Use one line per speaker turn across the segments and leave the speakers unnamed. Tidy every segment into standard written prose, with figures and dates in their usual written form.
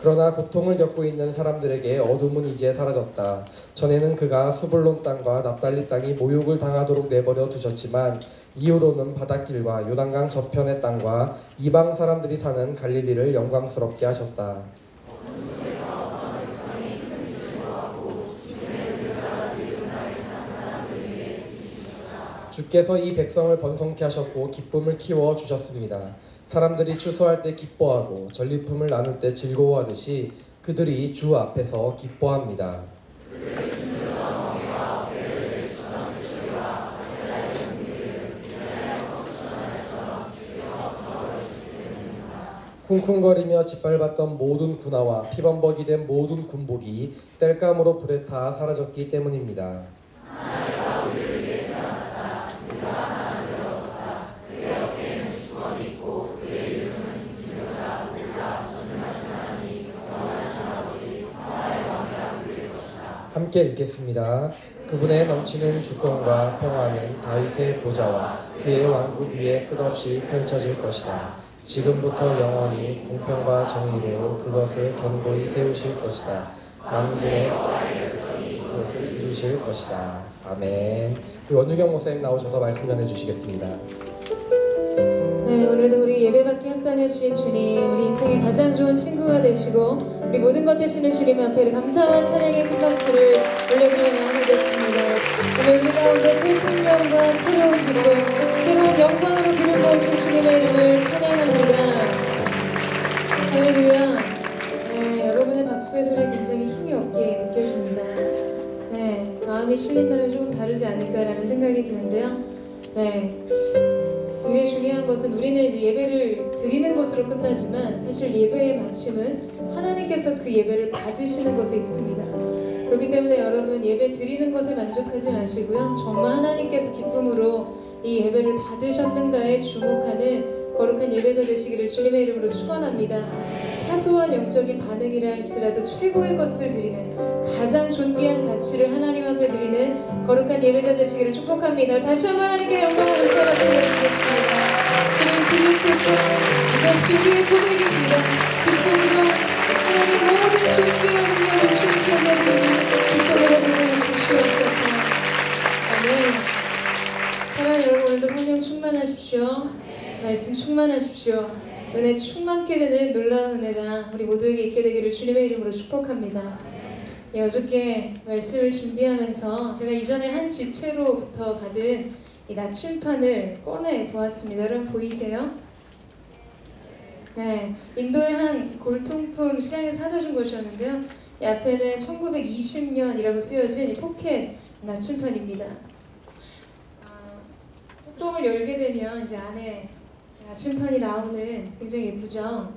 그러나 고통을 겪고 있는 사람들에게 어둠은 이제 사라졌다. 전에는 그가 수불론 땅과 납달리 땅이 모욕을 당하도록 내버려 두셨지만 이후로는 바닷길과 요단강 저편의 땅과 이방 사람들이 사는 갈릴리를 영광스럽게 하셨다. 주께서 이 백성을 번성케 하셨고 기쁨을 키워 주셨습니다. 사람들이 추수할 때 기뻐하고 전리품을 나눌 때 즐거워하듯이 그들이 주 앞에서 기뻐합니다. 쿵쿵거리며 짓밟았던 모든 군화와 피범벅이 된 모든 군복이 땔감으로 불에 타 사라졌기 때문입니다. 함께 읽겠습니다. 그분의 넘치는 주권과 평화는 다윗의 보좌와 그의 왕국 위에 끝없이 펼쳐질 것이다. 지금부터 영원히 공평과 정의로 그것을 견고히 세우실 것이다. 만국의 그것을 이루실 것이다. 아멘. 원유경 목사님 나오셔서 말씀 전해주시겠습니다.
네, 오늘도 우리 예배받기 합당하신 주님, 우리 인생의 가장 좋은 친구가 되시고 우리 모든 것 되시는 주님 앞에 감사와 찬양의 큰 박수를 올려드리며 나아가겠습니다. 오늘 우리 가운데 새 생명과 새로운 기쁨, 새로운 영광으로 기름 부으신 주님의 이름을 찬양합니다. 할렐루야. 네, 여러분의 박수의 소리가 굉장히 힘이 없게 느껴집니다. 네, 마음이 실린다면 조금 다르지 않을까라는 생각이 드는데요. 네. 굉장히 중요한 것은 우리는 이제 예배를 드리는 것으로 끝나지만 사실 예배의 마침은 하나님께서 그 예배를 받으시는 것에 있습니다. 그렇기 때문에 여러분 예배 드리는 것에 만족하지 마시고요. 정말 하나님께서 기쁨으로 이 예배를 받으셨는가에 주목하는 거룩한 예배자 되시기를 주님의 이름으로 축원합니다. 사소한 영적인 반응이라 할지라도 최고의 것을 드리는 가장 존귀한 가치를 하나님 앞에 드리는 거룩한 예배자 되시기를 축복합니다. 다시 한번 하나님께 영광과 감사 말씀드리겠습니다. 주님 그리스도께서 이것이 우리의 고백입니다. 기쁨도 하나님 모든 존귀와 능력을 주님께 올려드리니 기쁨으로 부르는 주시옵소서. 아멘. 사랑하는 여러분, 오늘도 성령 충만하십시오. 말씀 충만하십시오. 은혜 충만케 되는 놀라운 은혜가 우리 모두에게 있게 되기를 주님의 이름으로 축복합니다. 어저께 말씀을 준비하면서 제가 이전에 한 지체로부터 받은 이 나침판을 꺼내 보았습니다. 여러분 보이세요? 네, 인도의 한 골통품 시장에서 사다 준 것이었는데요. 이 앞에는 1920년이라고 쓰여진 이 포켓 나침판입니다. 뚜껑을 열게 되면 이제 안에 나침판이 나오는 굉장히 예쁘죠?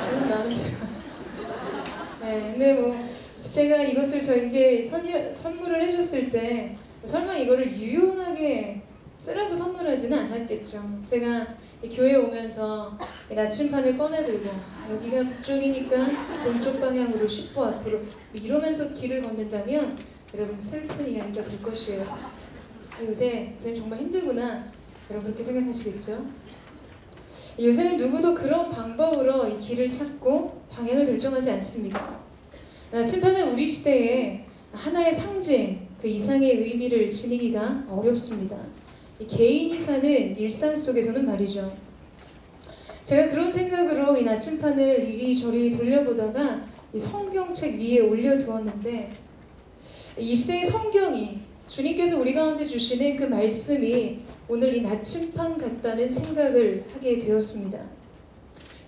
저는 마음에 들어요. 네, 근데 뭐 제가 이것을 저에게 선물을 해줬을 때 설마 이거를 유용하게 쓰라고 선물하지는 않았겠죠. 제가 교회에 오면서 나침판을 꺼내들고 여기가 북쪽이니까 동쪽 방향으로 10보 앞으로 이러면서 길을 걷는다면 여러분 슬픈 이야기가 될 것이에요. 요새 선생님 정말 힘들구나 여러분 그렇게 생각하시겠죠? 요새는 누구도 그런 방법으로 이 길을 찾고 방향을 결정하지 않습니다. 나침판은 우리 시대에 하나의 상징, 그 이상의 의미를 지니기가 어렵습니다. 이 개인이 사는 일상 속에서는 말이죠. 제가 그런 생각으로 이 나침판을 이리저리 돌려보다가 이 성경책 위에 올려두었는데 이 시대의 성경이 주님께서 우리 가운데 주시는 그 말씀이 오늘 이 나침판 같다는 생각을 하게 되었습니다.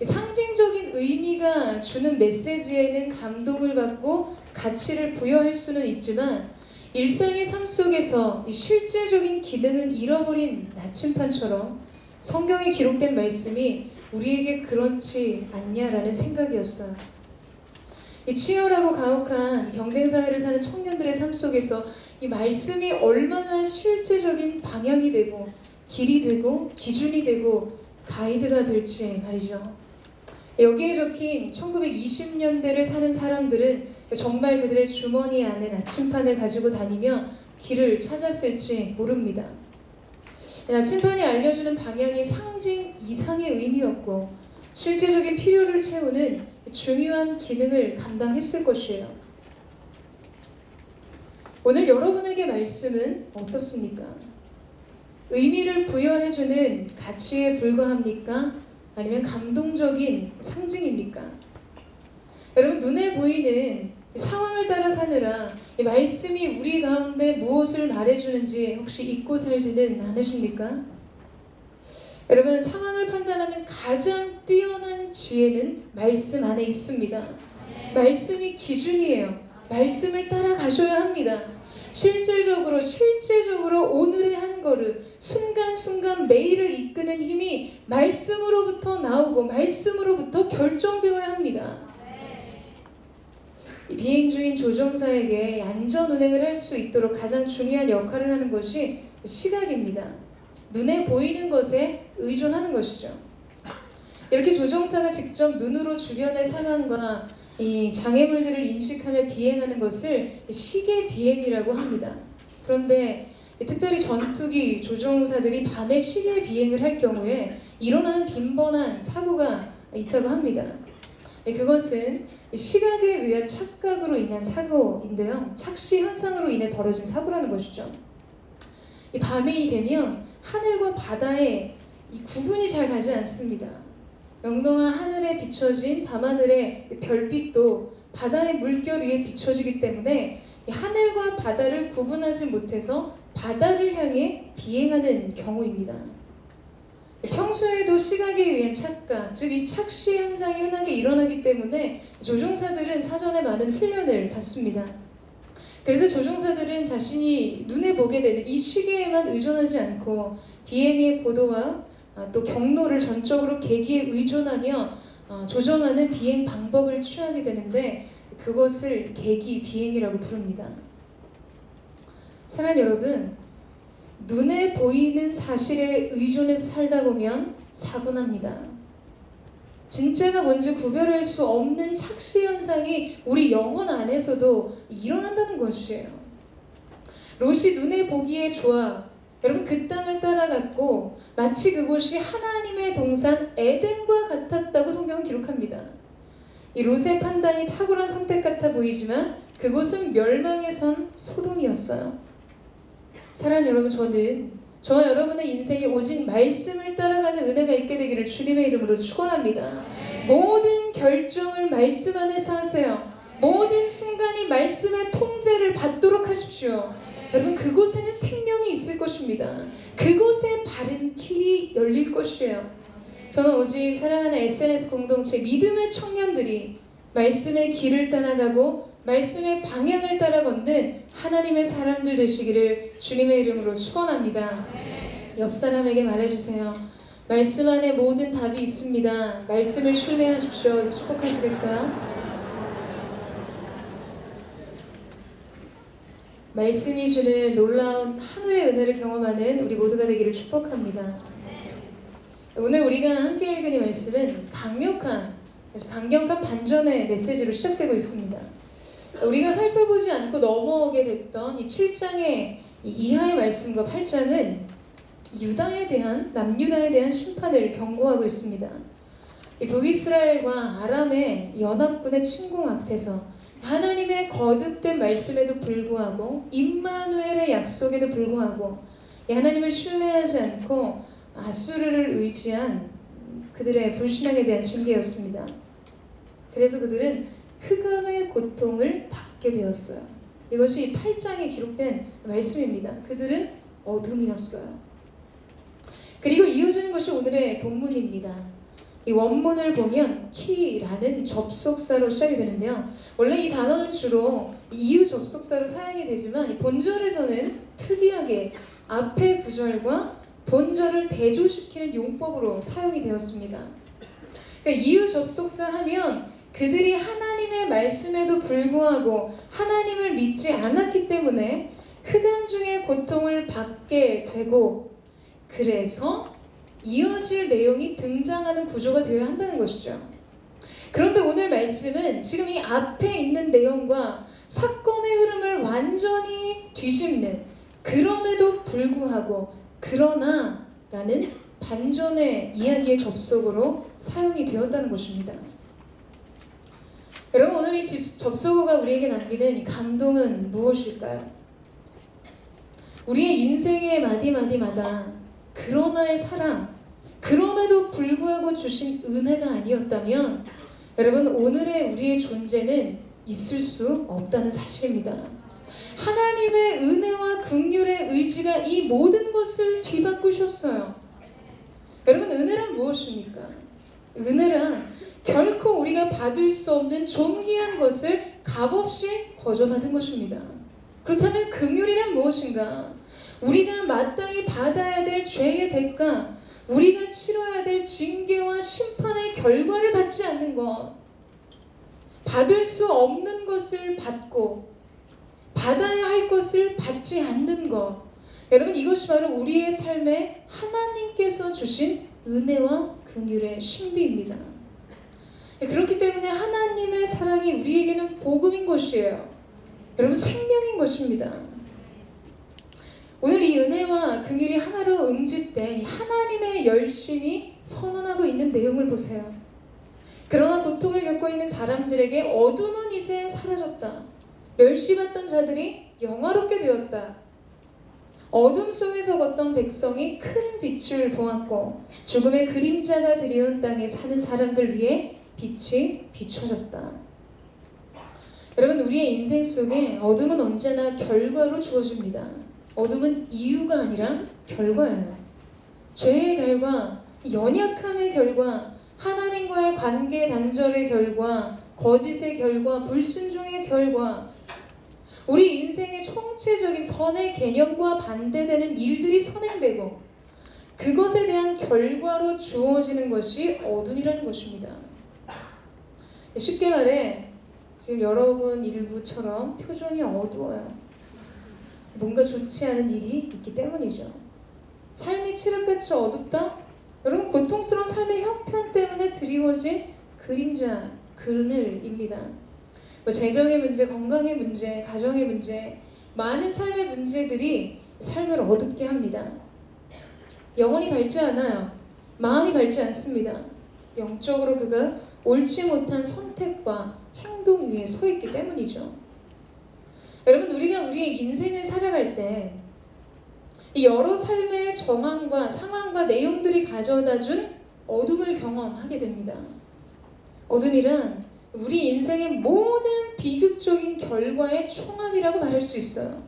상징적인 의미가 주는 메시지에는 감동을 받고 가치를 부여할 수는 있지만 일상의 삶 속에서 이 실질적인 기능은 잃어버린 나침판처럼 성경에 기록된 말씀이 우리에게 그렇지 않냐라는 생각이었어요. 이 치열하고 가혹한 경쟁사회를 사는 청년들의 삶 속에서 이 말씀이 얼마나 실제적인 방향이 되고 길이 되고 기준이 되고 가이드가 될지 말이죠. 여기에 적힌 1920년대를 사는 사람들은 정말 그들의 주머니 안에 나침판을 가지고 다니며 길을 찾았을지 모릅니다. 나침판이 알려주는 방향이 상징 이상의 의미였고 실제적인 필요를 채우는 중요한 기능을 감당했을 것이에요. 오늘 여러분에게 말씀은 어떻습니까? 의미를 부여해주는 가치에 불과합니까? 아니면 감동적인 상징입니까? 여러분, 눈에 보이는 상황을 따라 사느라 이 말씀이 우리 가운데 무엇을 말해주는지 혹시 잊고 살지는 않으십니까? 여러분, 상황을 판단하는 가장 뛰어난 지혜는 말씀 안에 있습니다. 말씀이 기준이에요. 말씀을 따라가셔야 합니다. 실질적으로 오늘의 한 걸음, 순간순간 매일을 이끄는 힘이 말씀으로부터 나오고 말씀으로부터 결정되어야 합니다. 이 비행 중인 조종사에게 안전 운행을 할 수 있도록 가장 중요한 역할을 하는 것이 시각입니다. 눈에 보이는 것에 의존하는 것이죠. 이렇게 조종사가 직접 눈으로 주변의 상황과 이 장애물들을 인식하며 비행하는 것을 시계 비행이라고 합니다. 그런데 특별히 전투기 조종사들이 밤에 시계 비행을 할 경우에 일어나는 빈번한 사고가 있다고 합니다. 그것은 시각에 의한 착각으로 인한 사고인데요. 착시 현상으로 인해 벌어진 사고라는 것이죠. 이 밤이 되면 하늘과 바다의 이 구분이 잘 가지 않습니다. 영롱한 하늘에 비춰진 밤하늘의 별빛도 바다의 물결 위에 비춰지기 때문에 이 하늘과 바다를 구분하지 못해서 바다를 향해 비행하는 경우입니다. 평소에도 시각에 의한 착각, 즉 이 착시 현상이 흔하게 일어나기 때문에 조종사들은 사전에 많은 훈련을 받습니다. 그래서 조종사들은 자신이 눈에 보게 되는 이 시계에만 의존하지 않고 비행의 고도와 또 경로를 전적으로 계기에 의존하며 조정하는 비행 방법을 취하게 되는데 그것을 계기 비행이라고 부릅니다. 사랑 여러분, 눈에 보이는 사실에 의존해서 살다 보면 사고 납니다. 진짜가 뭔지 구별할 수 없는 착시 현상이 우리 영혼 안에서도 일어난다는 것이에요. 롯이 눈에 보기에 좋아 여러분 그 땅을 따라갔고 마치 그곳이 하나님의 동산 에덴과 같았다고 성경은 기록합니다. 이 롯의 판단이 탁월한 선택 같아 보이지만 그곳은 멸망의 선 소돔이었어요. 사랑하는 여러분, 저와 여러분의 인생에 오직 말씀을 따라가는 은혜가 있게 되기를 주님의 이름으로 축원합니다. 모든 결정을 말씀 안에서 하세요. 모든 순간이 말씀의 통제를 받도록 하십시오. 여러분, 그곳에는 생명이 있을 것입니다. 그곳에 바른 길이 열릴 것이에요. 저는 오직 사랑하는 SNS 공동체 믿음의 청년들이 말씀의 길을 따라가고 말씀의 방향을 따라 걷는 하나님의 사람들 되시기를 주님의 이름으로 축원합니다. 옆 사람에게 말해주세요. 말씀 안에 모든 답이 있습니다. 말씀을 신뢰하십시오. 축복하시겠어요? 말씀이 주는 놀라운 하늘의 은혜를 경험하는 우리 모두가 되기를 축복합니다. 오늘 우리가 함께 읽은 이 말씀은 강력한 반전의 메시지로 시작되고 있습니다. 우리가 살펴보지 않고 넘어오게 됐던 이 7장의 이하의 말씀과 8장은 남유다에 대한 심판을 경고하고 있습니다. 이 북이스라엘과 아람의 연합군의 침공 앞에서 하나님의 거듭된 말씀에도 불구하고 임마누엘의 약속에도 불구하고 하나님을 신뢰하지 않고 아수르를 의지한 그들의 불신앙에 대한 징계였습니다. 그래서 그들은 흑암의 고통을 받게 되었어요. 이것이 8장에 기록된 말씀입니다. 그들은 어둠이었어요. 그리고 이어지는 것이 오늘의 본문입니다. 이 원문을 보면 키라는 접속사로 시작이 되는데요. 원래 이 단어는 주로 이유 접속사로 사용이 되지만 이 본절에서는 특이하게 앞의 구절과 본절을 대조시키는 용법으로 사용이 되었습니다. 그러니까 이유 접속사 하면 그들이 하나님의 말씀에도 불구하고 하나님을 믿지 않았기 때문에 흑암 중의 고통을 받게 되고 그래서 이어질 내용이 등장하는 구조가 되어야 한다는 것이죠. 그런데 오늘 말씀은 지금 이 앞에 있는 내용과 사건의 흐름을 완전히 뒤집는 그럼에도 불구하고 그러나 라는 반전의 이야기의 접속어로 사용이 되었다는 것입니다. 여러분, 오늘 이 접속어가 우리에게 남기는 이 감동은 무엇일까요? 우리의 인생의 마디마디마다 그러나의 사랑, 그럼에도 불구하고 주신 은혜가 아니었다면 여러분, 오늘의 우리의 존재는 있을 수 없다는 사실입니다. 하나님의 은혜와 긍휼의 의지가 이 모든 것을 뒤바꾸셨어요. 여러분, 은혜란 무엇입니까? 은혜란 결코 우리가 받을 수 없는 존귀한 것을 값없이 거저받은 것입니다. 그렇다면 긍휼이란 무엇인가? 우리가 마땅히 받아야 될 죄의 대가, 우리가 치러야 될 징계와 심판의 결과를 받지 않는 것, 받을 수 없는 것을 받고 받아야 할 것을 받지 않는 것, 여러분, 이것이 바로 우리의 삶에 하나님께서 주신 은혜와 긍휼의 신비입니다. 그렇기 때문에 하나님의 사랑이 우리에게는 복음인 것이에요. 여러분, 생명인 것입니다. 오늘 이 은혜와 긍휼이 하나로 응집된 하나님의 열심이 선언하고 있는 내용을 보세요. 그러나 고통을 겪고 있는 사람들에게 어둠은 이제 사라졌다. 멸시받던 자들이 영화롭게 되었다. 어둠 속에서 걷던 백성이 큰 빛을 보았고 죽음의 그림자가 드리운 땅에 사는 사람들 위해 빛이 비춰졌다. 여러분, 우리의 인생 속에 어둠은 언제나 결과로 주어집니다. 어둠은 이유가 아니라 결과예요. 죄의 결과, 연약함의 결과, 하나님과의 관계 단절의 결과, 거짓의 결과, 불순종의 결과, 우리 인생의 총체적인 선의 개념과 반대되는 일들이 선행되고 그것에 대한 결과로 주어지는 것이 어둠이라는 것입니다. 쉽게 말해 지금 여러분 일부처럼 표정이 어두워요. 뭔가 좋지 않은 일이 있기 때문이죠. 삶이 칠흑같이 어둡다? 여러분, 고통스러운 삶의 형편 때문에 드리워진 그림자, 그늘입니다. 재정의 문제, 건강의 문제, 가정의 문제, 많은 삶의 문제들이 삶을 어둡게 합니다. 영혼이 밝지 않아요. 마음이 밝지 않습니다. 영적으로 그가 옳지 못한 선택과 행동 위에 서 있기 때문이죠. 여러분, 우리가 우리의 인생을 살아갈 때 이 여러 삶의 정황과 상황과 내용들이 가져다준 어둠을 경험하게 됩니다. 어둠이란 우리 인생의 모든 비극적인 결과의 총합이라고 말할 수 있어요.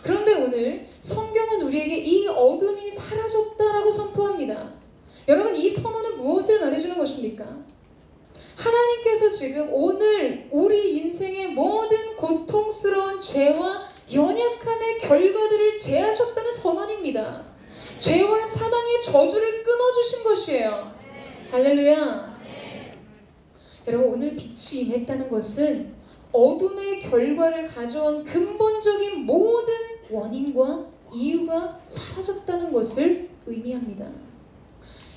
그런데 오늘 성경은 우리에게 이 어둠이 사라졌다라고 선포합니다. 여러분, 이 선언은 무엇을 말해주는 것입니까? 하나님께서 지금 오늘 우리 인생의 모든 고통스러운 죄와 연약함의 결과들을 제하셨다는 선언입니다. 죄와 사망의 저주를 끊어주신 것이에요. 할렐루야. 여러분, 오늘 빛이 임했다는 것은 어둠의 결과를 가져온 근본적인 모든 원인과 이유가 사라졌다는 것을 의미합니다.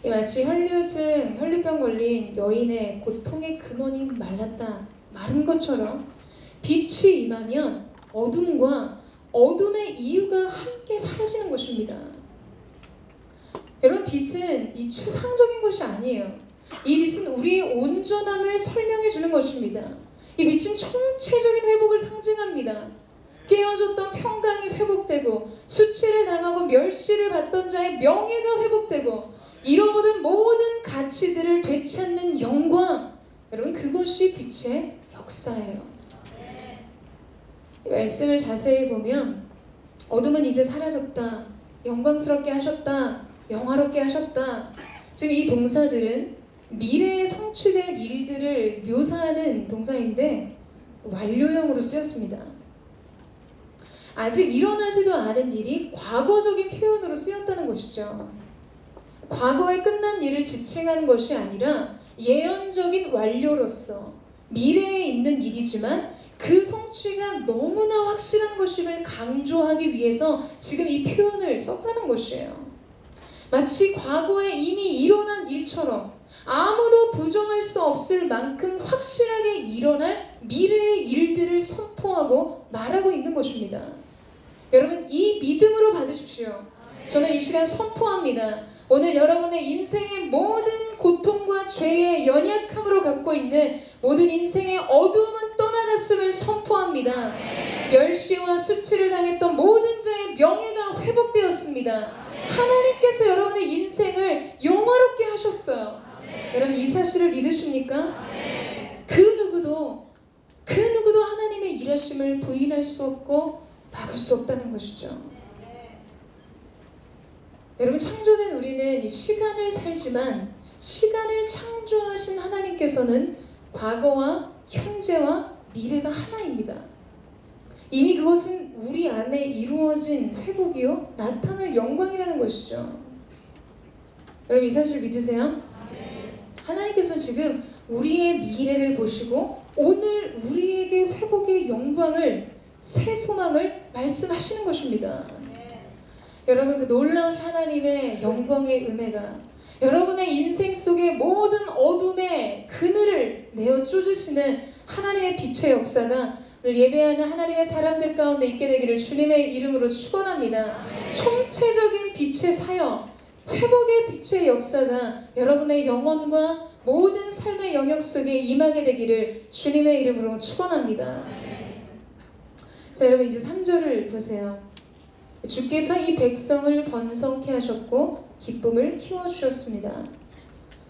마치 혈류증, 혈류병 걸린 여인의 고통의 근원이 말랐다, 마른 것처럼 빛이 임하면 어둠과 어둠의 이유가 함께 사라지는 것입니다. 여러분, 빛은 이 추상적인 것이 아니에요. 이 빛은 우리의 온전함을 설명해 주는 것입니다. 이 빛은 총체적인 회복을 상징합니다. 깨어졌던 평강이 회복되고 수치를 당하고 멸시를 받던 자의 명예가 회복되고 잃어버린 모든 가치들을 되찾는 영광, 여러분, 그것이 빛의 역사예요. 이 말씀을 자세히 보면 어둠은 이제 사라졌다, 영광스럽게 하셨다, 영화롭게 하셨다, 지금 이 동사들은 미래에 성취될 일들을 묘사하는 동사인데 완료형으로 쓰였습니다. 아직 일어나지도 않은 일이 과거적인 표현으로 쓰였다는 것이죠. 과거에 끝난 일을 지칭하는 것이 아니라 예언적인 완료로서 미래에 있는 일이지만 그 성취가 너무나 확실한 것임을 강조하기 위해서 지금 이 표현을 썼다는 것이에요. 마치 과거에 이미 일어난 일처럼 아무도 부정할 수 없을 만큼 확실하게 일어날 미래의 일들을 선포하고 말하고 있는 것입니다. 여러분, 이 믿음으로 받으십시오. 저는 이 시간 선포합니다. 오늘 여러분의 인생의 모든 고통과 죄의 연약함으로 갖고 있는 모든 인생의 어두움은 떠나갔음을 선포합니다. 멸시와 수치를 당했던 모든 자의 명예가 회복되었습니다. 하나님께서 여러분의 인생을 영화롭게 하셨어요. 여러분 이 사실을 믿으십니까? 그 누구도 하나님의 일하심을 부인할 수 없고 막을 수 없다는 것이죠. 여러분 창조된 우리는 이 시간을 살지만 시간을 창조하신 하나님께서는 과거와 현재와 미래가 하나입니다. 이미 그것은 우리 안에 이루어진 회복이요 나타날 영광이라는 것이죠. 여러분 이 사실 믿으세요? 하나님께서 지금 우리의 미래를 보시고 오늘 우리에게 회복의 영광을 새 소망을 말씀하시는 것입니다. 여러분 그 놀라우신 하나님의 영광의 은혜가 여러분의 인생 속의 모든 어둠의 그늘을 내어 쫓으시는 하나님의 빛의 역사가 오늘 예배하는 하나님의 사람들 가운데 있게 되기를 주님의 이름으로 축원합니다. 총체적인 빛의 사역, 회복의 빛의 역사가 여러분의 영혼과 모든 삶의 영역 속에 임하게 되기를 주님의 이름으로 축원합니다. 자 여러분 이제 3절을 보세요. 주께서 이 백성을 번성케 하셨고 기쁨을 키워주셨습니다.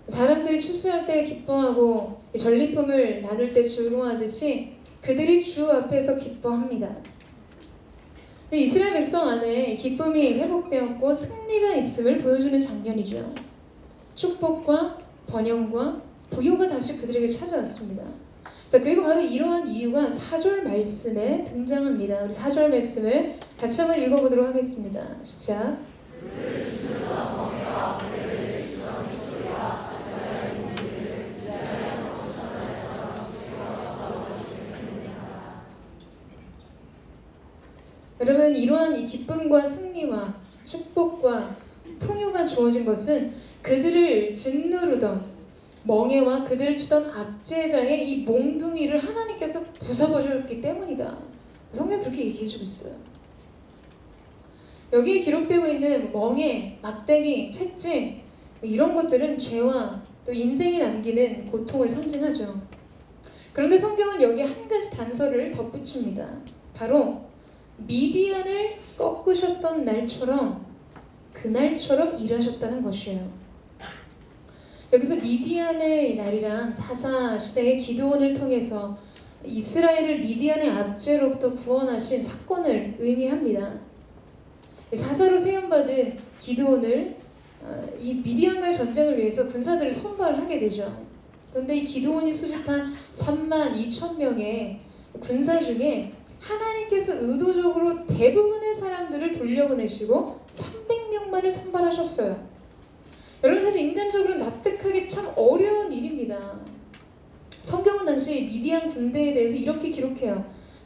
사람들이 추수할 때 기뻐하고 전리품을 나눌 때 즐거워하듯이 그들이 주 앞에서 기뻐합니다. 이스라엘 백성 안에 기쁨이 회복되었고 승리가 있음을 보여주는 장면이죠. 축복과 번영과 부요가 다시 그들에게 찾아왔습니다. 자 그리고 바로 이러한 이유가 4절 말씀에 등장합니다. 우리 4절 말씀을 같이 한번 읽어보도록 하겠습니다. 시작. 여러분 이러한 이 기쁨과 승리와 축복과 풍요가 주어진 것은 그들을 짓누르던 멍에와 그들을 치던 압제자의 이 몽둥이를 하나님께서 부숴버렸기 때문이다. 성경 그렇게 얘기해주고 있어요. 여기에 기록되고 있는 멍에, 막대기, 채찍 이런 것들은 죄와 또 인생이 남기는 고통을 상징하죠. 그런데 성경은 여기 한 가지 단서를 덧붙입니다. 바로 미디안을 꺾으셨던 날처럼 그날처럼 일하셨다는 것이에요. 여기서 미디안의 날이란 사사 시대의 기드온을 통해서 이스라엘을 미디안의 압제로부터 구원하신 사건을 의미합니다. 사사로 세움받은 기드온을 이 미디안과의 전쟁을 위해서 군사들을 선발하게 되죠. 그런데 이 기드온이 소집한 32,000명의 군사 중에 하나님께서 의도적으로 대부분의 사람들을 돌려보내시고 300명만을 선발하셨어요. 여러분 사실 인간적으로 납득하기 참 어려운 일입니다. 성경은 당시 미디안 군대에 대해서 이렇게 기록해요.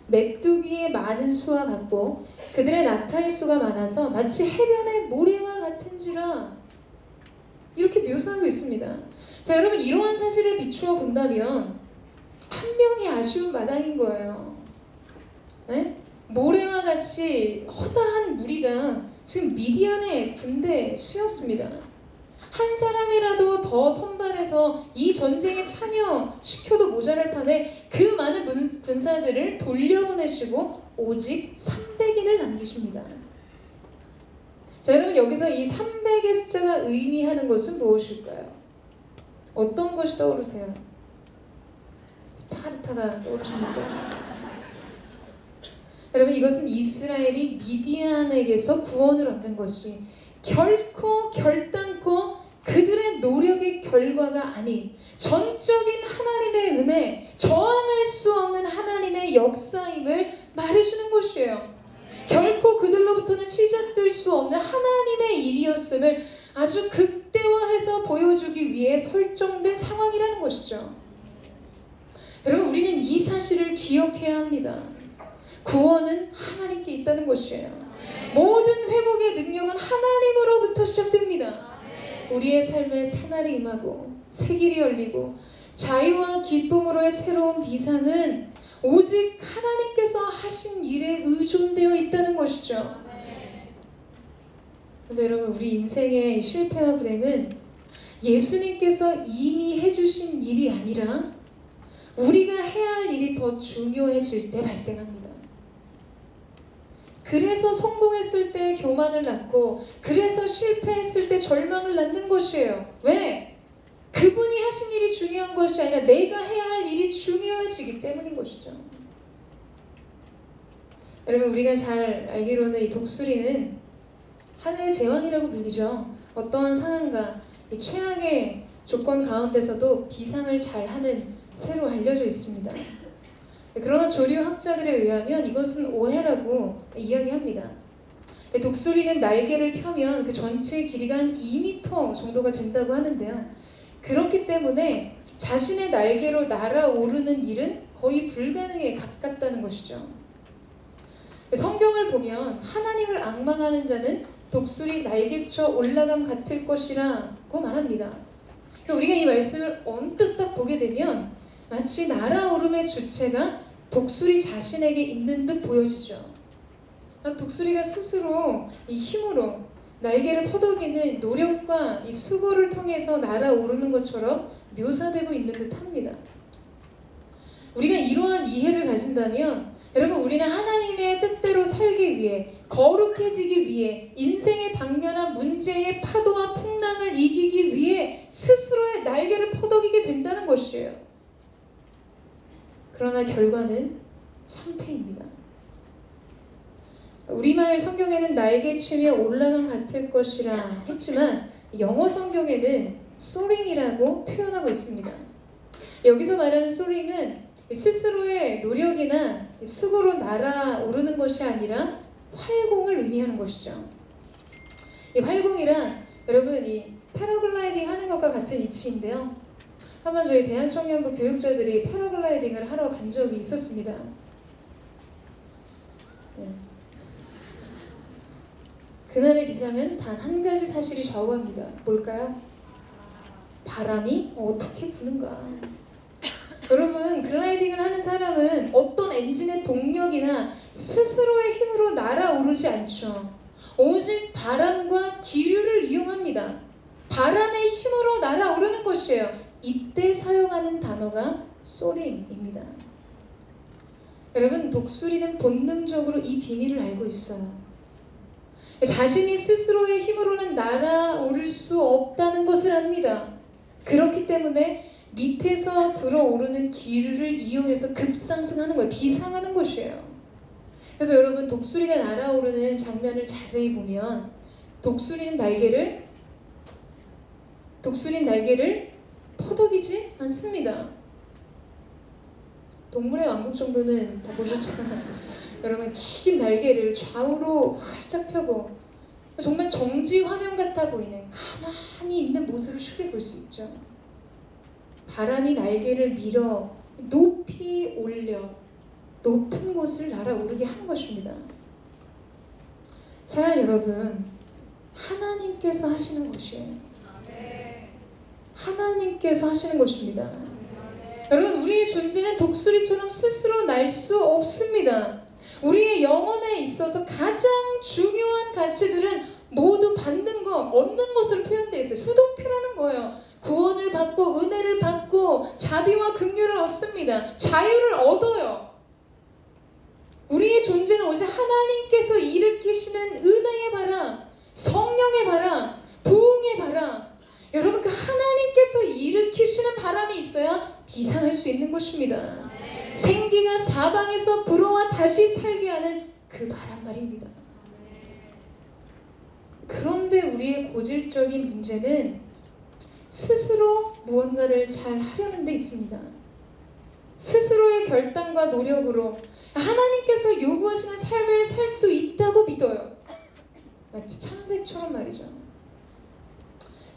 메뚜기의 많은 수와 같고 그들의 나타의 수가 많아서 마치 해변의 모래와 같은지라 이렇게 묘사하고 있습니다. 자 여러분 이러한 사실에 비추어 본다면 한 명이 아쉬운 마당인 거예요. 네? 모래와 같이 허다한 무리가 지금 미디안의 군대 수였습니다. 한 사람이라도 더 선발해서 이 전쟁에 참여시켜도 모자랄 판에 그 많은 군사들을 돌려보내시고 오직 300인을 남기십니다. 자 여러분 여기서 이 300의 숫자가 의미하는 것은 무엇일까요? 어떤 것이 떠오르세요? 스파르타가 떠오르십니까? 여러분 이것은 이스라엘이 미디안에게서 구원을 얻는 것이 결코 결단코 그들의 노력의 결과가 아닌 전적인 하나님의 은혜, 저항할 수 없는 하나님의 역사임을 말해주는 것이에요. 결코 그들로부터는 시작될 수 없는 하나님의 일이었음을 아주 극대화해서 보여주기 위해 설정된 상황이라는 것이죠. 여러분 우리는 이 사실을 기억해야 합니다. 구원은 하나님께 있다는 것이에요. 모든 회복의 능력은 하나님으로부터 시작됩니다. 우리의 삶에 새날이 임하고 새 길이 열리고 자유와 기쁨으로의 새로운 비상은 오직 하나님께서 하신 일에 의존되어 있다는 것이죠. 근데 여러분, 우리 인생의 실패와 불행은 예수님께서 이미 해주신 일이 아니라 우리가 해야 할 일이 더 중요해질 때 발생합니다. 그래서 성공했을 때 교만을 낳고, 그래서 실패했을 때 절망을 낳는 것이에요. 왜? 그분이 하신 일이 중요한 것이 아니라 내가 해야 할 일이 중요해지기 때문인 것이죠. 여러분, 우리가 잘 알기로는 이 독수리는 하늘의 제왕이라고 불리죠. 어떠한 상황과 이 최악의 조건 가운데서도 비상을 잘하는 새로 알려져 있습니다. 그러나 조류 학자들에 의하면 이것은 오해라고 이야기합니다. 독수리는 날개를 펴면 그 전체의 길이가 한 2m 정도가 된다고 하는데요. 그렇기 때문에 자신의 날개로 날아오르는 일은 거의 불가능에 가깝다는 것이죠. 성경을 보면 하나님을 앙망하는 자는 독수리 날개쳐 올라감 같을 것이라고 말합니다. 그러니까 우리가 이 말씀을 언뜻 딱 보게 되면 마치 날아오름의 주체가 독수리 자신에게 있는 듯 보여지죠. 독수리가 스스로 이 힘으로 날개를 퍼덕이는 노력과 이 수고를 통해서 날아오르는 것처럼 묘사되고 있는 듯 합니다. 우리가 이러한 이해를 가진다면 여러분, 우리는 하나님의 뜻대로 살기 위해, 거룩해지기 위해, 인생에 당면한 문제의 파도와 풍랑을 이기기 위해 스스로의 날개를 퍼덕이게 된다는 것이에요. 그러나 결과는 참패입니다. 우리말 성경에는 날개치며 올라간 같을 것이라 했지만 영어 성경에는 soaring이라고 표현하고 있습니다. 여기서 말하는 soaring은 스스로의 노력이나 수고로 날아오르는 것이 아니라 활공을 의미하는 것이죠. 이 활공이란 여러분 이 패러글라이딩 하는 것과 같은 이치인데요. 한번 저희 대한청년부 교육자들이 패러글라이딩을 하러 간 적이 있었습니다. 그날의 기상은 단 한 가지 사실이 좌우합니다. 뭘까요? 바람이 어떻게 부는가. 여러분, 글라이딩을 하는 사람은 어떤 엔진의 동력이나 스스로의 힘으로 날아오르지 않죠. 오직 바람과 기류를 이용합니다. 바람의 힘으로 날아오르는 것이에요. 이때 사용하는 단어가 soaring입니다. 여러분, 독수리는 본능적으로 이 비밀을 알고 있어요. 자신이 스스로의 힘으로는 날아오를 수 없다는 것을 압니다. 그렇기 때문에 밑에서 불어오르는 기류를 이용해서 급상승하는 거예요. 비상하는 것이에요. 그래서 여러분, 독수리가 날아오르는 장면을 자세히 보면 독수리는 날개를 퍼덕이지 않습니다. 동물의 왕국 정도는 다 보셨잖아요. 여러분, 긴 날개를 좌우로 활짝 펴고 정말 정지 화면 같아 보이는 가만히 있는 모습을 쉽게 볼 수 있죠. 바람이 날개를 밀어 높이 올려 높은 곳을 날아오르게 하는 것입니다. 사랑하는 여러분, 하나님께서 하시는 것이에요. 하나님께서 하시는 것입니다. 여러분, 우리의 존재는 독수리처럼 스스로 날 수 없습니다. 우리의 영혼에 있어서 가장 중요한 가치들은 모두 받는 것, 얻는 것으로 표현되어 있어요. 수동태라는 거예요. 구원을 받고 은혜를 받고 자비와 긍휼을 얻습니다. 자유를 얻어요. 우리의 존재는 오직 하나님께서 일으키시는 은혜의 바람, 성령의 바람, 부흥의 바람, 여러분, 그 하나님께서 일으키시는 바람이 있어야 비상할 수 있는 것입니다. 생기가 사방에서 불어와 다시 살게 하는 그 바람 말입니다. 그런데 우리의 고질적인 문제는 스스로 무언가를 잘 하려는 데 있습니다. 스스로의 결단과 노력으로 하나님께서 요구하시는 삶을 살 수 있다고 믿어요. 마치 참새처럼 말이죠.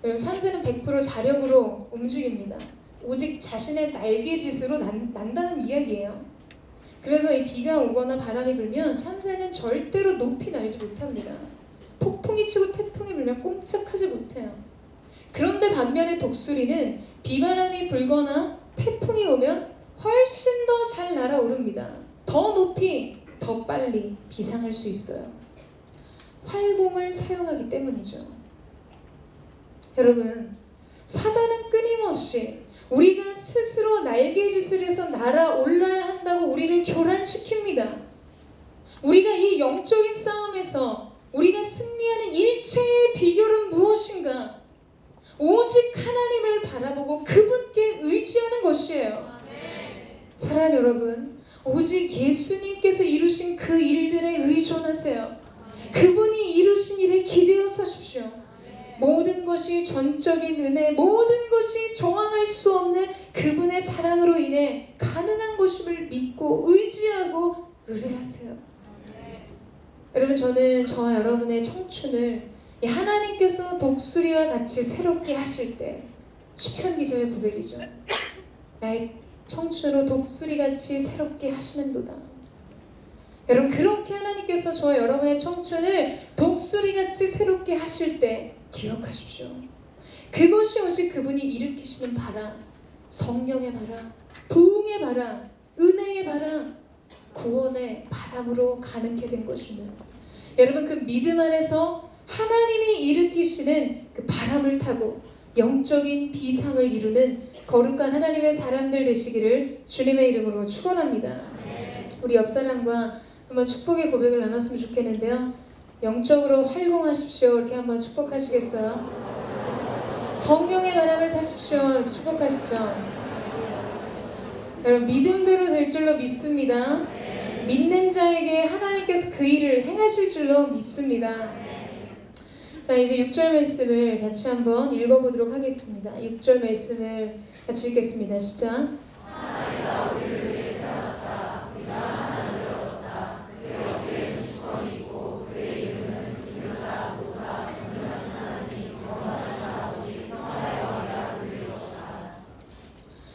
여러분, 참새는 100% 자력으로 움직입니다. 오직 자신의 날개짓으로 난다는 이야기예요. 그래서 이 비가 오거나 바람이 불면 참새는 절대로 높이 날지 못합니다. 폭풍이 치고 태풍이 불면 꼼짝하지 못해요. 그런데 반면에 독수리는 비바람이 불거나 태풍이 오면 훨씬 더 잘 날아오릅니다. 더 높이, 더 빨리 비상할 수 있어요. 활공을 사용하기 때문이죠. 여러분, 사단은 끊임없이 우리가 스스로 날개짓을 해서 날아올라야 한다고 우리를 교란시킵니다. 우리가 이 영적인 싸움에서 우리가 승리하는 일체의 비결은 무엇인가? 오직 하나님을 바라보고 그분께 의지하는 것이에요. 사랑하는 여러분, 오직 예수님께서 이루신 그 일들에 의존하세요. 그분이 이루신 일에 기대어 서십시오. 모든 것이 전적인 은혜, 모든 것이 저항할 수 없는 그분의 사랑으로 인해 가능한 것임을 믿고 의지하고 의뢰하세요. 여러분, 저는 저와 여러분의 청춘을 하나님께서 독수리와 같이 새롭게 하실 때, 시편 기자의 고백이죠. 나의 청춘으로 독수리같이 새롭게 하시는도다. 여러분, 그렇게 하나님께서 저와 여러분의 청춘을 독수리같이 새롭게 하실 때 기억하십시오. 그것이 오직 그분이 일으키시는 바람, 성령의 바람, 부흥의 바람, 은혜의 바람, 구원의 바람으로 가능케 된 것이며, 여러분, 그 믿음 안에서 하나님이 일으키시는 그 바람을 타고 영적인 비상을 이루는 거룩한 하나님의 사람들 되시기를 주님의 이름으로 축원합니다. 우리 옆 사람과 한번 축복의 고백을 나눴으면 좋겠는데요. 영적으로 활공하십시오. 이렇게 한번 축복하시겠어요? 성령의 바람을 타십시오. 이렇게 축복하시죠. 여러분, 믿음대로 될 줄로 믿습니다. 믿는 자에게 하나님께서 그 일을 행하실 줄로 믿습니다. 자, 이제 6절 말씀을 같이 한번 읽어보도록 하겠습니다. 6절 말씀을 같이 읽겠습니다. 시작.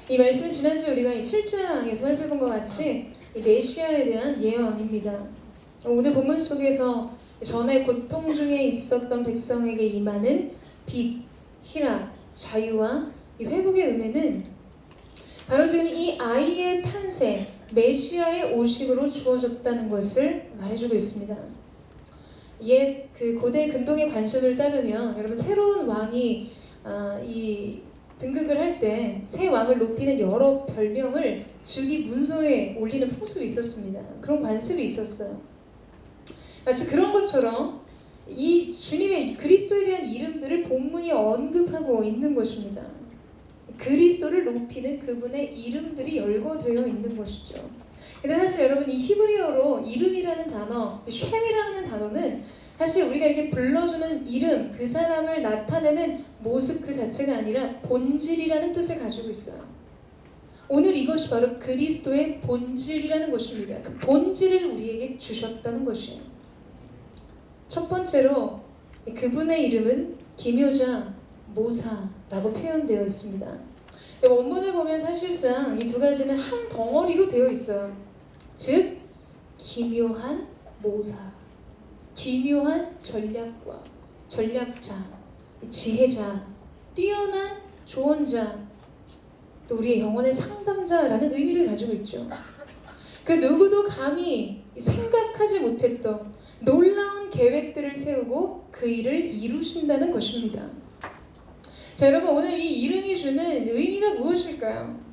이 말씀 지난주에 우리가 이 7장에서 살펴본 것 같이 이 메시아에 대한 예언입니다. 오늘 본문 속에서 전에 고통 중에 있었던 백성에게 임하는 빛, 희락, 자유와 이 회복의 은혜는 바로 지금 이 아이의 탄생, 메시아의 오심으로 주어졌다는 것을 말해주고 있습니다. 옛 그 고대 근동의 관습을 따르면 여러분, 새로운 왕이 이 등극을 할 때 새 왕을 높이는 여러 별명을 즉위 문서에 올리는 풍습이 있었습니다. 그런 관습이 있었어요. 마치 그런 것처럼 이 주님의 그리스도에 대한 이름들을 본문이 언급하고 있는 것입니다. 그리스도를 높이는 그분의 이름들이 열거되어 있는 것이죠. 근데 사실 여러분, 이 히브리어로 이름이라는 단어, 쉔이라는 단어는 사실 우리가 이렇게 불러주는 이름, 그 사람을 나타내는 모습 그 자체가 아니라 본질이라는 뜻을 가지고 있어요. 오늘 이것이 바로 그리스도의 본질이라는 것입니다. 그 본질을 우리에게 주셨다는 것이에요. 첫 번째로 그분의 이름은 기묘자 모사라고 표현되어 있습니다. 원문을 보면 사실상 이 두 가지는 한 덩어리로 되어 있어요. 즉, 기묘한 모사, 기묘한 전략과 전략자, 지혜자, 뛰어난 조언자, 또 우리의 영혼의 상담자라는 의미를 가지고 있죠. 그 누구도 감히 생각하지 못했던 놀라운 계획들을 세우고 그 일을 이루신다는 것입니다. 자, 여러분, 오늘 이 이름이 주는 의미가 무엇일까요?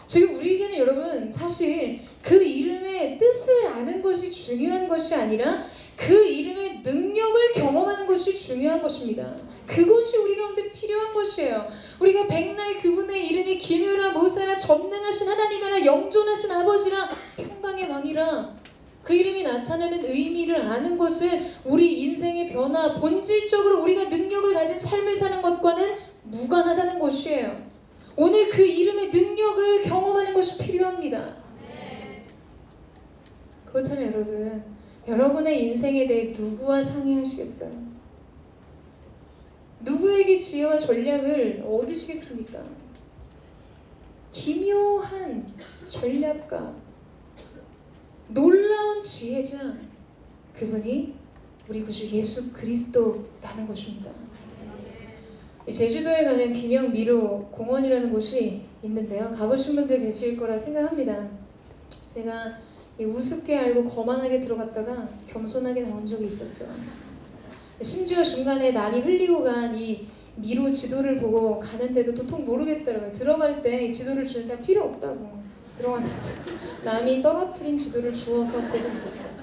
지금 우리에게는 여러분, 사실 그 이름의 뜻을 아는 것이 중요한 것이 아니라 그 이름의 능력을 경험하는 것이 중요한 것입니다. 그것이 우리 가운데 필요한 것이에요. 우리가 백날 그분의 이름이 기묘라 모사라 전능하신 하나님이라 영존하신 아버지라 평강의 왕이라 그 이름이 나타내는 의미를 아는 것은 우리 인생의 변화, 본질적으로 우리가 능력을 가진 삶을 사는 것과는 무관하다는 것이에요. 오늘 그 이름의 능력을 경험하는 것이 필요합니다. 그렇다면 여러분, 여러분의 인생에 대해 누구와 상의하시겠어요? 누구에게 지혜와 전략을 얻으시겠습니까? 기묘한 전략가, 놀라운 지혜자, 그분이 우리 구주 예수 그리스도라는 것입니다. 제주도에 가면 김영미로 공원이라는 곳이 있는데요. 가보신 분들 계실 거라 생각합니다. 제가 우습게 알고 거만하게 들어갔다가 겸손하게 나온 적이 있었어요. 심지어 중간에 남이 흘리고 간 이 미로 지도를 보고 가는데도 도통 모르겠더라고요. 들어갈 때 지도를 주는데 필요 없다고 들어갔는데 남이 떨어뜨린 지도를 주워서 보고 있었어요.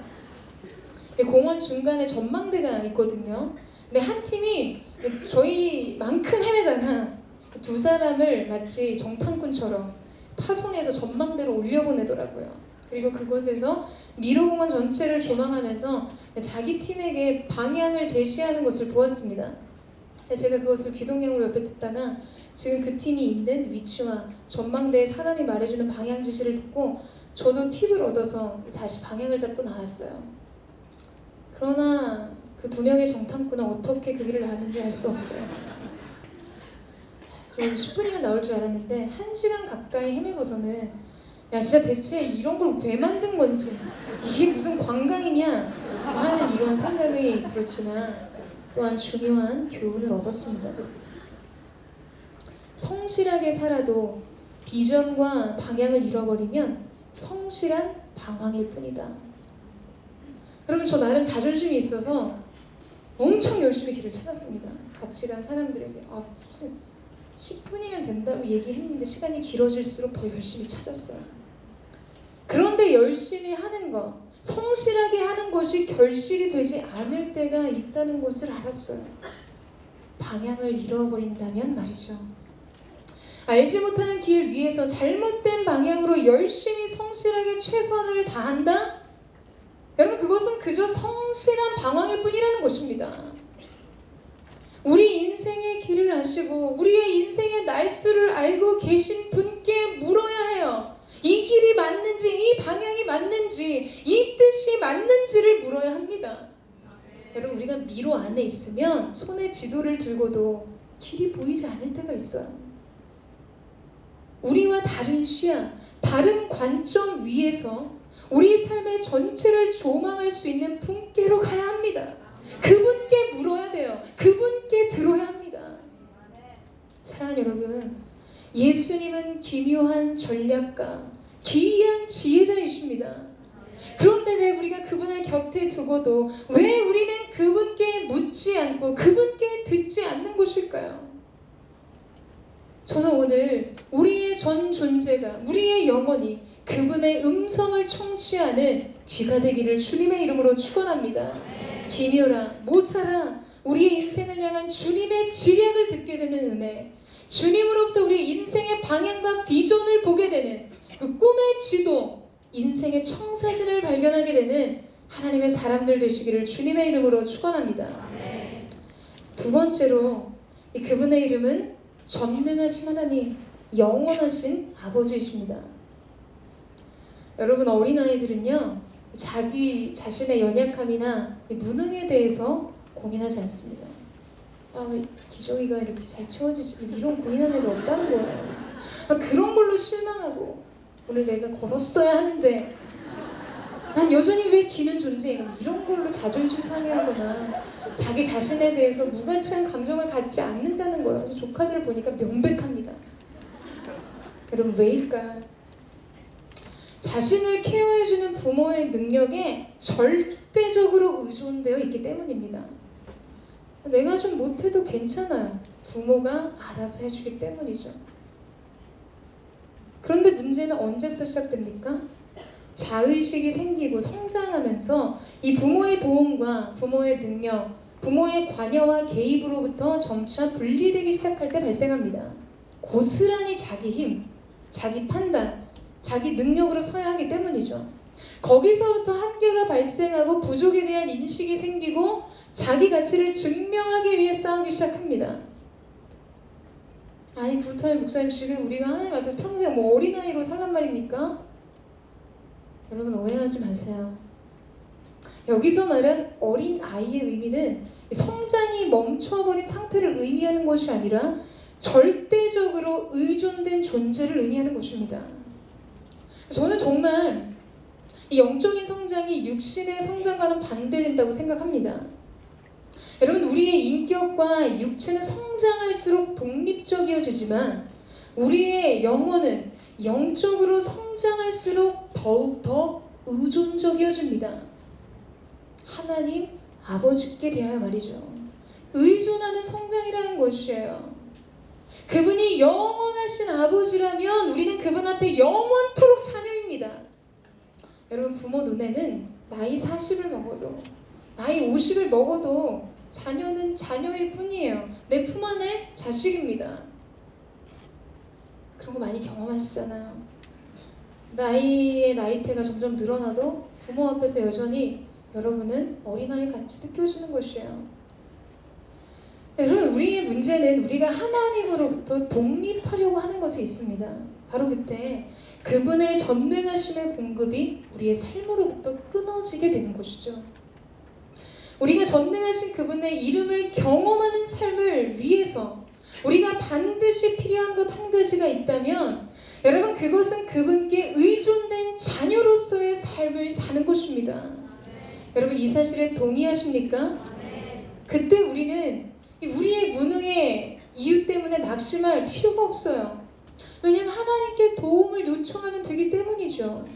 공원 중간에 전망대가 있거든요. 근데 한 팀이 저희만큼 헤매다가 두 사람을 마치 정탐꾼처럼 파손해서 전망대로 올려보내더라고요. 그리고 그곳에서 미로공원 전체를 조망하면서 자기 팀에게 방향을 제시하는 것을 보았습니다. 제가 그것을 귀동냥으로 옆에 듣다가 지금 그 팀이 있는 위치와 전망대에 사람이 말해주는 방향 지시를 듣고 저도 팁을 얻어서 다시 방향을 잡고 나왔어요. 그러나 그 두 명의 정탐꾼은 어떻게 그 길을 나왔는지 알 수 없어요. 그래서 10분이면 나올 줄 알았는데 1시간 가까이 헤매고서는 야 진짜 대체 이런 걸 왜 만든 건지 이게 무슨 관광이냐 하는 이런 생각이 들었지만 또한 중요한 교훈을 얻었습니다. 성실하게 살아도 비전과 방향을 잃어버리면 성실한 방황일 뿐이다. 여러분 저 나름 자존심이 있어서 엄청 열심히 길을 찾았습니다. 같이 간 사람들에게 무슨 10분이면 된다고 얘기했는데 시간이 길어질수록 더 열심히 찾았어요. 그런데 열심히 하는 것, 성실하게 하는 것이 결실이 되지 않을 때가 있다는 것을 알았어요. 방향을 잃어버린다면 말이죠. 알지 못하는 길 위에서 잘못된 방향으로 열심히 성실하게 최선을 다한다? 여러분 그것은 그저 성실한 방황일 뿐이라는 것입니다. 우리 인생의 길을 아시고 우리의 인생의 날수를 알고 계신 분께 물어야 해요. 이 길이 맞는지, 이 방향이 맞는지, 이 뜻이 맞는지를 물어야 합니다. 여러분 우리가 미로 안에 있으면 손에 지도를 들고도 길이 보이지 않을 때가 있어요. 우리와 다른 시야, 다른 관점 위에서 우리 삶의 전체를 조망할 수 있는 분께로 가야 합니다. 그분께 물어야 돼요. 그분께 들어야 합니다. 사랑하는 여러분, 예수님은 기묘한 전략가, 기이한 지혜자이십니다. 그런데 왜 우리가 그분을 곁에 두고도 왜 우리는 그분께 묻지 않고 그분께 듣지 않는 것일까요? 저는 오늘 우리의 전 존재가, 우리의 영혼이 그분의 음성을 청취하는 귀가 되기를 주님의 이름으로 축원합니다. 기묘라, 모사라, 우리의 인생을 향한 주님의 지략을 듣게 되는 은혜, 주님으로부터 우리의 인생의 방향과 비전을 보게 되는 그 꿈의 지도, 인생의 청사진을 발견하게 되는 하나님의 사람들 되시기를 주님의 이름으로 축원합니다. 두 번째로 그분의 이름은 전능하신 하나님, 영원하신 아버지이십니다. 여러분 어린아이들은요 자기 자신의 연약함이나 무능에 대해서 고민하지 않습니다. 왜 기저귀가 이렇게 잘 채워지지, 이런 고민하는 애들 없다는 거예요. 그런 걸로 실망하고 오늘 내가 걸었어야 하는데 난 여전히 왜 기는 존재인가, 이런 걸로 자존심 상해하거나 자기 자신에 대해서 무가치한 감정을 갖지 않는다는 거예요. 그래서 조카들을 보니까 명백합니다. 여러분 왜일까요? 자신을 케어해주는 부모의 능력에 절대적으로 의존되어 있기 때문입니다. 내가 좀 못해도 괜찮아요. 부모가 알아서 해주기 때문이죠. 그런데 문제는 언제부터 시작됩니까? 자의식이 생기고 성장하면서 이 부모의 도움과 부모의 능력, 부모의 관여와 개입으로부터 점차 분리되기 시작할 때 발생합니다. 고스란히 자기 힘, 자기 판단, 자기 능력으로 서야 하기 때문이죠. 거기서부터 한계가 발생하고 부족에 대한 인식이 생기고 자기 가치를 증명하기 위해 싸우기 시작합니다. 아니 그렇다면 목사님 지금 우리가 하나님 앞에서 평생 어린아이로 살란 말입니까? 여러분 오해하지 마세요. 여기서 말한 어린아이의 의미는 성장이 멈춰버린 상태를 의미하는 것이 아니라 절대적으로 의존된 존재를 의미하는 것입니다. 저는 정말 이 영적인 성장이 육신의 성장과는 반대된다고 생각합니다. 여러분 우리의 인격과 육체는 성장할수록 독립적이어지지만 우리의 영혼은 영적으로 성장할수록 더욱더 의존적이어집니다. 하나님 아버지께 대하여 말이죠. 의존하는 성장이라는 것이에요. 그분이 영원하신 아버지라면 우리는 그분 앞에 영원토록 자녀입니다. 여러분, 부모 눈에는 나이 40을 먹어도 나이 50을 먹어도 자녀는 자녀일 뿐이에요. 내 품 안에 자식입니다. 그런 거 많이 경험하시잖아요. 나이테가 점점 늘어나도 부모 앞에서 여전히 여러분은 어린아이 같이 느껴지는 것이에요. 여러분, 우리의 문제는 우리가 하나님으로부터 독립하려고 하는 것에 있습니다. 바로 그때 그분의 전능하심의 공급이 우리의 삶으로부터 끊어지게 되는 것이죠. 우리가 전능하신 그분의 이름을 경험하는 삶을 위해서 우리가 반드시 필요한 것 한 가지가 있다면 여러분, 그것은 그분께 의존된 자녀로서의 삶을 사는 것입니다. 여러분, 이 사실에 동의하십니까? 그때 우리는 우리의 무능의 이유 때문에 낙심할 필요가 없어요. 왜냐하면 하나님께 도움을 요청하면 되기 때문이죠.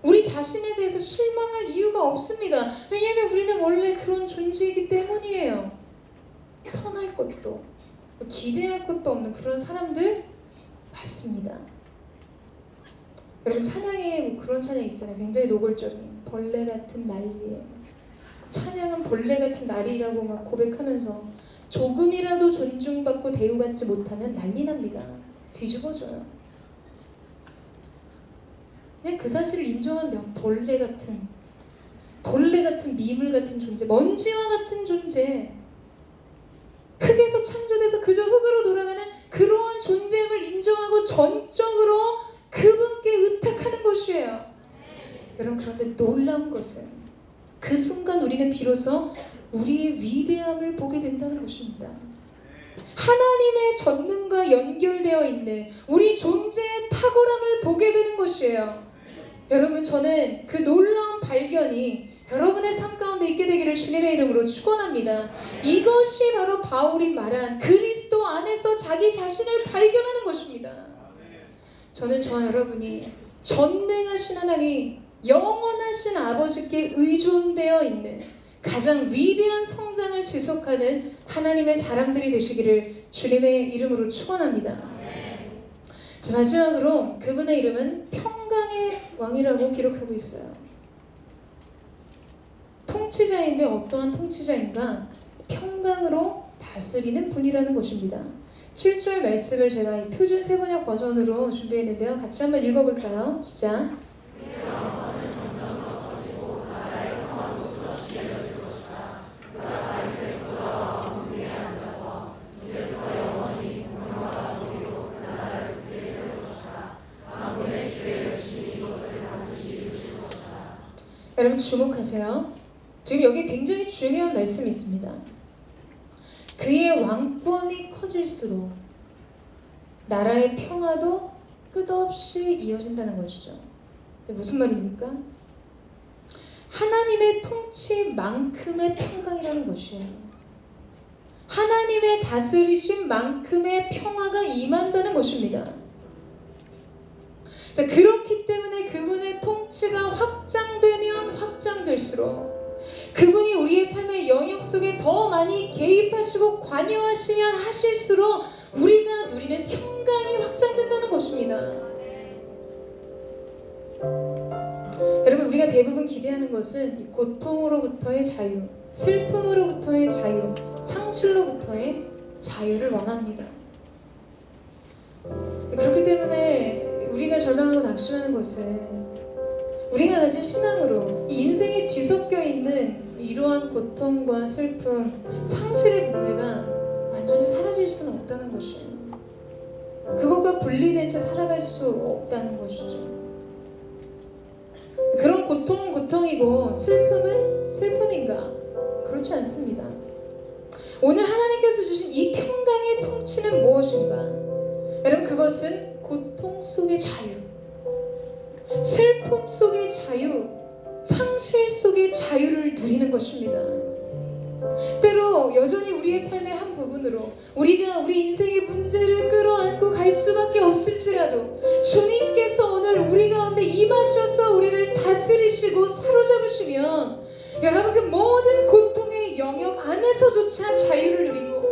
우리 자신에 대해서 실망할 이유가 없습니다. 왜냐하면 우리는 원래 그런 존재이기 때문이에요. 선할 것도 기대할 것도 없는 그런 사람들 맞습니다. 여러분, 찬양에 그런 찬양 있잖아요. 굉장히 노골적인 벌레 같은 날 위에. 찬양은 벌레 같은 날이라고 막 고백하면서 조금이라도 존중받고 대우받지 못하면 난리 납니다. 뒤집어져요. 그냥 그 사실을 인정하면 벌레 같은 미물 같은 존재, 먼지와 같은 존재, 흙에서 창조돼서 그저 흙으로 돌아가는 그러한 존재임을 인정하고 전적으로 그분께 의탁하는 것이에요. 여러분, 그런데 놀라운 것은 그 순간 우리는 비로소 우리의 위대함을 보게 된다는 것입니다. 하나님의 전능과 연결되어 있는 우리 존재의 탁월함을 보게 되는 것이에요. 여러분, 저는 그 놀라운 발견이 여러분의 삶 가운데 있게 되기를 주님의 이름으로 축원합니다. 이것이 바로 바울이 말한 그리스도 안에서 자기 자신을 발견하는 것입니다. 저는 저와 여러분이 전능하신 하나님, 영원하신 아버지께 의존되어 있는 가장 위대한 성장을 지속하는 하나님의 사람들이 되시기를 주님의 이름으로 축원합니다. 자, 마지막으로 그분의 이름은 평강의 왕이라고 기록하고 있어요. 통치자인데 어떠한 통치자인가? 평강으로 다스리는 분이라는 것입니다. 7절 말씀을 제가 이 표준 세번역 버전으로 준비했는데요. 같이 한번 읽어볼까요? 시작. 여러분, 주목하세요. 지금 여기 굉장히 중요한 말씀이 있습니다. 그의 왕권이 커질수록 나라의 평화도 끝없이 이어진다는 것이죠. 무슨 말입니까? 하나님의 통치만큼의 평강이라는 것이에요. 하나님의 다스리심만큼의 평화가 임한다는 것입니다. 자, 그렇기 때문에 그분의 통치가 확장되면 확장될수록 그분이 우리의 삶의 영역 속에 더 많이 개입하시고 관여하시면 하실수록 우리가 누리는 평강이 확장된다는 것입니다. 여러분, 우리가 대부분 기대하는 것은 고통으로부터의 자유, 슬픔으로부터의 자유, 상실로부터의 자유를 원합니다. 그렇기 때문에 우리가 절망하고 낙심하는 것은 우리가 가진 신앙으로 이 인생에 뒤섞여 있는 이러한 고통과 슬픔, 상실의 문제가 완전히 사라질 수는 없다는 것이에요. 그것과 분리된 채 살아갈 수 없다는 것이죠. 그런 고통은 고통이고 슬픔은 슬픔인가? 그렇지 않습니다. 오늘 하나님께서 주신 이 평강의 통치는 무엇인가? 여러분, 그것은 고통 속의 자유, 슬픔 속의 자유, 상실 속의 자유를 누리는 것입니다. 때로 여전히 우리의 삶의 한 부분으로 우리가 우리 인생의 문제를 끌어안고 갈 수밖에 없을지라도 주님께서 오늘 우리 가운데 임하셔서 우리를 다스리시고 사로잡으시면 여러분 그 모든 고통의 영역 안에서조차 자유를 누리고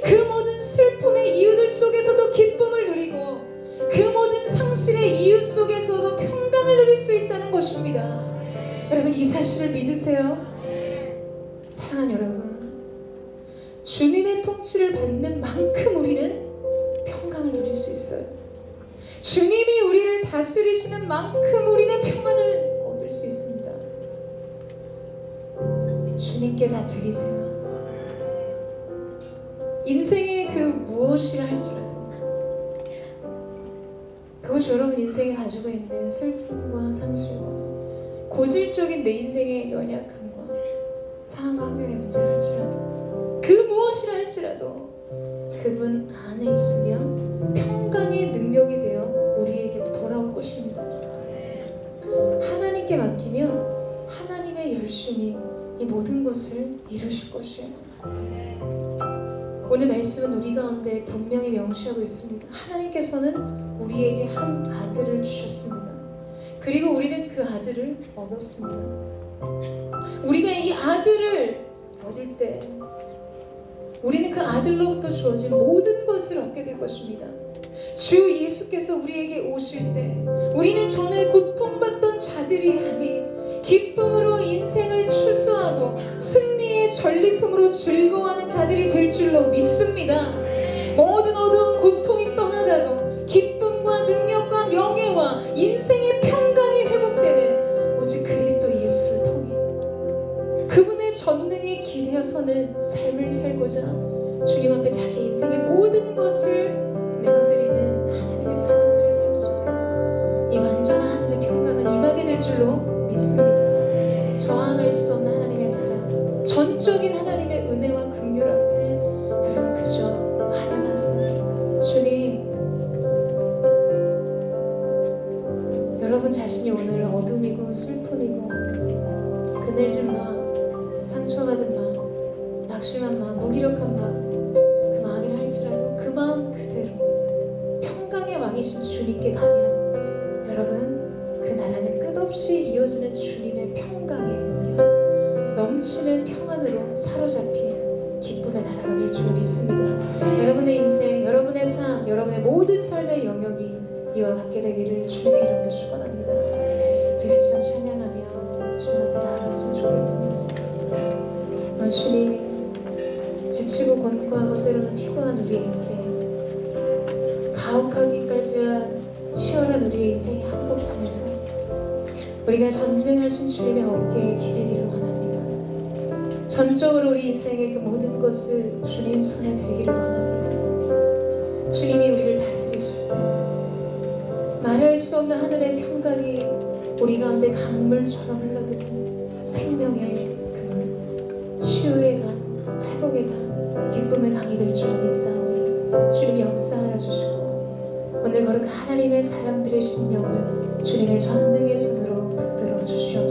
그 모든 슬픔의 이유들 속에서도 기쁨을 누리고 그 모든 상실의 이유 속에서도 평강을 누릴 수 있다는 것입니다. 여러분 이 사실을 믿으세요? 사랑하는 여러분, 주님의 통치를 받는 만큼 우리는 평강을 누릴 수 있어요. 주님이 우리를 다스리시는 만큼 우리는 평안을 얻을 수 있습니다. 주님께 다 드리세요. 인생의 그 무엇이라 할지라도 그것이 여러분 인생에 가지고 있는 슬픔과 상실과 고질적인 내 인생의 연약함과 상황과 환경의 문제를 할지라도 그 무엇이라 할지라도 그분 안에 있으면 평강의 능력이 되어 우리에게도 돌아올 것입니다. 하나님께 맡기면 하나님의 열심히 이 모든 것을 이루실 것이에요. 오늘 말씀은 우리 가운데 분명히 명시하고 있습니다. 하나님께서는 우리에게 한 아들을 주셨습니다. 그리고 우리는 그 아들을 얻었습니다. 우리가 이 아들을 얻을 때 우리는 그 아들로부터 주어진 모든 것을 얻게 될 것입니다. 주 예수께서 우리에게 오실 때 우리는 전에 고통받던 자들이 아닌 기쁨으로 인생을 추수하고 승리의 전리품으로 즐거워하는 자들이 될 줄로 믿습니다. 모든 어두운 고통이 떠나가고 기쁨과 능력과 명예와 인생의 평강이 회복되는 오직 그리스도 예수를 통해 그분의 전능에 기대어서는 삶을 살고자 주님 앞에 자기 인생의 모든 것을 내어드리는 하나님의 사람들의 삶 속에 이 완전한 하늘의 평강을 임하게 될 줄로 믿습니다. 저항할 수 없는 하나님의 사랑, 전적인 하나님의 은혜와 긍휼 앞에 여러분 그저 환영하세요. 주님, 여러분 자신이 오늘 어둠이고 슬픔이고 그늘진 마음, 상처받은 마음, 낙심한 마음, 무기력한 마음 그 마음이라 할지라도 그 마음 그대로 평강의 왕이신 주님께 가면 여러분 그 나라는 끝없이 이어지는 주님의 평강의 능력, 넘치는 평안으로 사로잡힌 기쁨의 나라가 될 줄 믿습니다. 여러분의 인생, 여러분의 삶, 여러분의 모든 삶의 영역이 이와 같게 되기를 주님의 이름으로 축원합니다. 우리 같이 찬양하며 주님 앞에 나아갔으면 좋겠습니다. 주님, 지치고 권고하고 때로는 피곤한 우리의 인생, 가혹하기까지 한 치열한 우리의 인생의 한복판에서 우리가 전능하신 주님의 어깨에 기대기를 원합니다. 전적으로 우리 인생의 그 모든 것을 주님 손에 드리기를 원합니다. 주님이 우리를 다스리실 때 말할 수 없는 하늘의 평강이 우리 가운데 강물처럼 흘러들고 생명의 그물, 치유의 강, 회복의 강, 기쁨의 강이 될 줄 믿사오니 주님이 역사하여 주시고 오늘 거룩한 하나님의 사람들의 심령을 주님의 전능의 손으로 붙들어 주시옵소서.